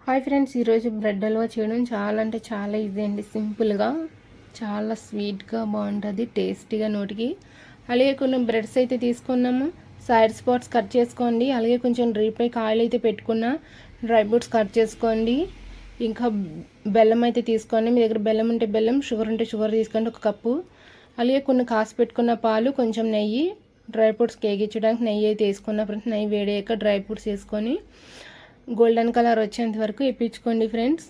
Hi friends, ఈరోజు bread halwa చేయడం చాలా అంటే చాలా ఈజీ అండి. సింపుల్గా చాలా స్వీట్గా బాగుంటుంది, టేస్టీగా నోటికి. అలాగే కొన్ని బ్రెడ్స్ అయితే తీసుకున్నాము, సైడ్ స్పాట్స్ కట్ చేసుకోండి. అలాగే కొంచెం రీపైకి ఆయిల్ అయితే పెట్టుకున్న డ్రై ఫ్రూట్స్ కట్ చేసుకోండి. ఇంకా బెల్లం అయితే తీసుకోండి, మీ దగ్గర బెల్లం ఉంటే బెల్లం, షుగర్ ఉంటే షుగర్ తీసుకోండి 1 కప్పు. అలాగే కొన్ని కాసి పెట్టుకున్న పాలు, కొంచెం నెయ్యి, డ్రై ఫ్రూట్స్ కేగించడానికి నెయ్యి అయితే వేసుకున్న ఫ్రెండ్స్. నెయ్యి వేడయ్యాక డ్రై ఫ్రూట్స్ వేసుకొని గోల్డెన్ కలర్ వచ్చేంత వరకు వేయించుకోండి ఫ్రెండ్స్.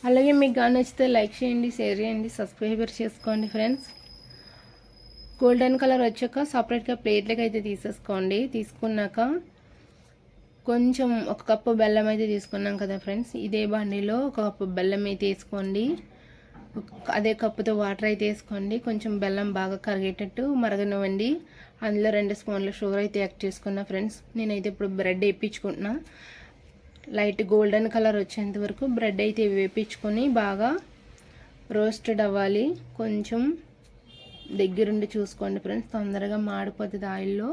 అలాగే మీకు నచ్చితే లైక్ చేయండి, షేర్ చేయండి, సబ్స్క్రైబర్ చేసుకోండి ఫ్రెండ్స్. గోల్డెన్ కలర్ వచ్చాక సపరేట్గా ప్లేట్లకి అయితే తీసేసుకోండి. తీసుకున్నాక కొంచెం 1 కప్పు బెల్లం అయితే తీసుకున్నాం కదా ఫ్రెండ్స్, ఇదే బండిలో 1 కప్పు బెల్లం అయితే వేసుకోండి. అదే కప్పుతో వాటర్ అయితే వేసుకోండి. కొంచెం బెల్లం బాగా కరిగేటట్టు మరగనివ్వండి. అందులో 2 స్పూన్ల షుగర్ అయితే యాడ్ చేసుకున్నా ఫ్రెండ్స్. నేనైతే ఇప్పుడు బ్రెడ్ వేయించుకుంటున్నా. లైట్ గోల్డెన్ కలర్ వచ్చేంత వరకు బ్రెడ్ అయితే వేయించుకొని బాగా రోస్టెడ్ అవ్వాలి. కొంచెం దగ్గరుండి చూసుకోండి ఫ్రెండ్స్, తొందరగా మాడిపోతుంది ఆయిల్లో.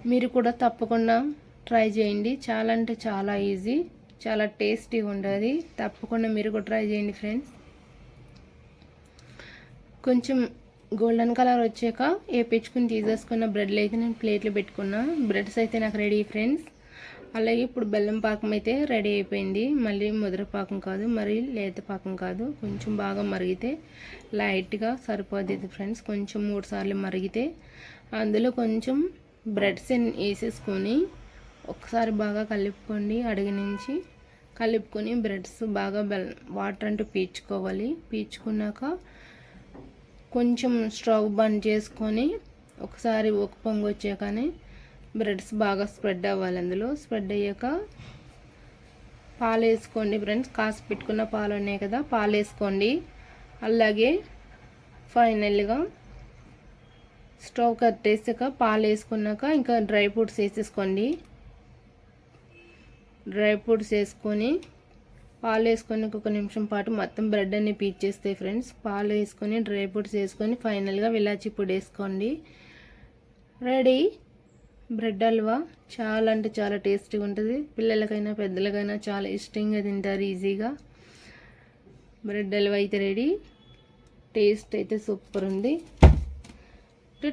మీరు కూడా తప్పకుండా ట్రై చేయండి, చాలా అంటే చాలా ఈజీ, చాలా టేస్టీగా ఉంటుంది. తప్పకుండా మీరు కూడా ట్రై చేయండి ఫ్రెండ్స్. కొంచెం గోల్డెన్ కలర్ వచ్చాక వేయించుకుని తీసేసుకున్న బ్రెడ్లు అయితే నేను ప్లేట్లో పెట్టుకున్నా. బ్రెడ్స్ అయితే నాకు రెడీ ఫ్రెండ్స్. అలాగే ఇప్పుడు బెల్లం పాకం అయితే రెడీ అయిపోయింది. మళ్ళీ ముద్ర పాకం కాదు, మరి లేత పాకం కాదు, కొంచెం బాగా మరిగితే లైట్గా సరిపోద్ది ఫ్రెండ్స్. కొంచెం 3 సార్లు మరిగితే అందులో కొంచెం బ్రెడ్స్ వేసేసుకొని ఒకసారి బాగా కలుపుకోండి. అడుగు నుంచి కలుపుకొని బ్రెడ్స్ బాగా వాటర్ అంటూ పీల్చుకోవాలి. పీల్చుకున్నాక కొంచెం స్టవ్ బంద్ చేసుకొని ఒకసారి ఒక పొంగు వచ్చాకనే బ్రెడ్స్ బాగా స్ప్రెడ్ అవ్వాలి. అందులో స్ప్రెడ్ అయ్యాక పాలు వేసుకోండి ఫ్రెండ్స్. కాసి పెట్టుకున్న పాలు ఉన్నాయి కదా, పాలు వేసుకోండి. అలాగే ఫైనల్గా స్టవ్ కట్టేసాక పాలు వేసుకున్నాక ఇంకా డ్రై ఫ్రూట్స్ వేసేసుకోండి. డ్రై ఫ్రూట్స్ వేసుకొని పాలు వేసుకొని 1 నిమిషం పాటు మొత్తం బ్రెడ్ అన్ని పీల్చేస్తాయి ఫ్రెండ్స్. పాలు వేసుకొని డ్రై ఫ్రూట్స్ వేసుకొని ఫైనల్గా ఇలాచీ పొడి వేసుకోండి. Ready bread halwa. చాలా అంటే చాలా టేస్టీగా ఉంటుంది. పిల్లలకైనా పెద్దలకైనా చాలా ఇష్టంగా తింటారు ఈజీగా. బ్రెడ్ హల్వా అయితే రెడీ. టేస్ట్ అయితే సూపర్ ఉంది. టు